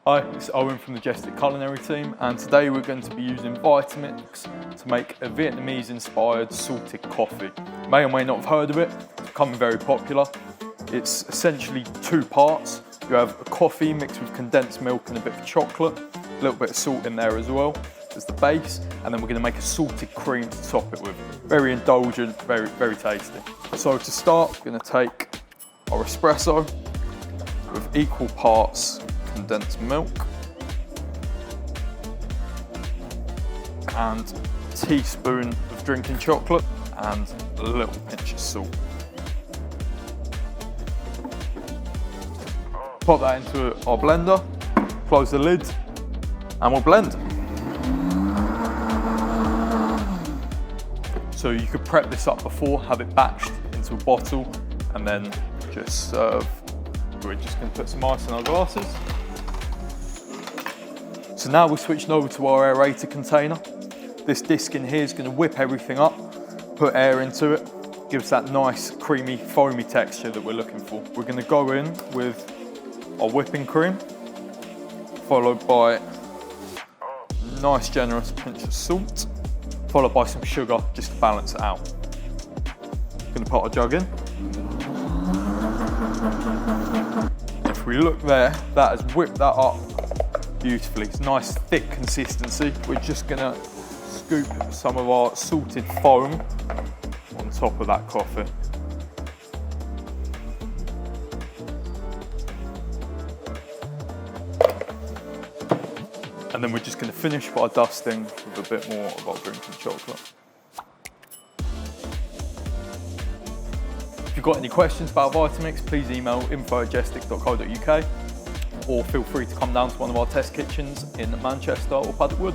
Hi, it's Owen from the Jestic Culinary Team, and today we're going to be using Vitamix to make a Vietnamese-inspired salted coffee. You may or may not have heard of it, it's becoming very popular. It's essentially two parts. You have a coffee mixed with condensed milk and a bit of chocolate, a little bit of salt in there as well as the base, and then we're going to make a salted cream to top it with. Very indulgent, very, very tasty. So to start, we're going to take our espresso with equal parts condensed milk and a teaspoon of drinking chocolate and a little pinch of salt. Pop that into our blender, close the lid, and we'll blend. So you could prep this up before, have it batched into a bottle, and then just serve. We're just going to put some ice in our glasses. So now we're switching over to our aerated container. This disc in here is going to whip everything up, put air into it, gives that nice creamy foamy texture that we're looking for. We're going to go in with our whipping cream, followed by a nice generous pinch of salt, followed by some sugar just to balance it out. Going to put our jug in. If we look there, that has whipped that up beautifully. It's nice thick consistency. We're just going to scoop some of our salted foam on top of that coffee. And then we're just going to finish by dusting with a bit more of our drinking chocolate. If you've got any questions about Vitamix, please email info@jestic.co.uk or feel free to come down to one of our test kitchens in Manchester or Paddock Wood.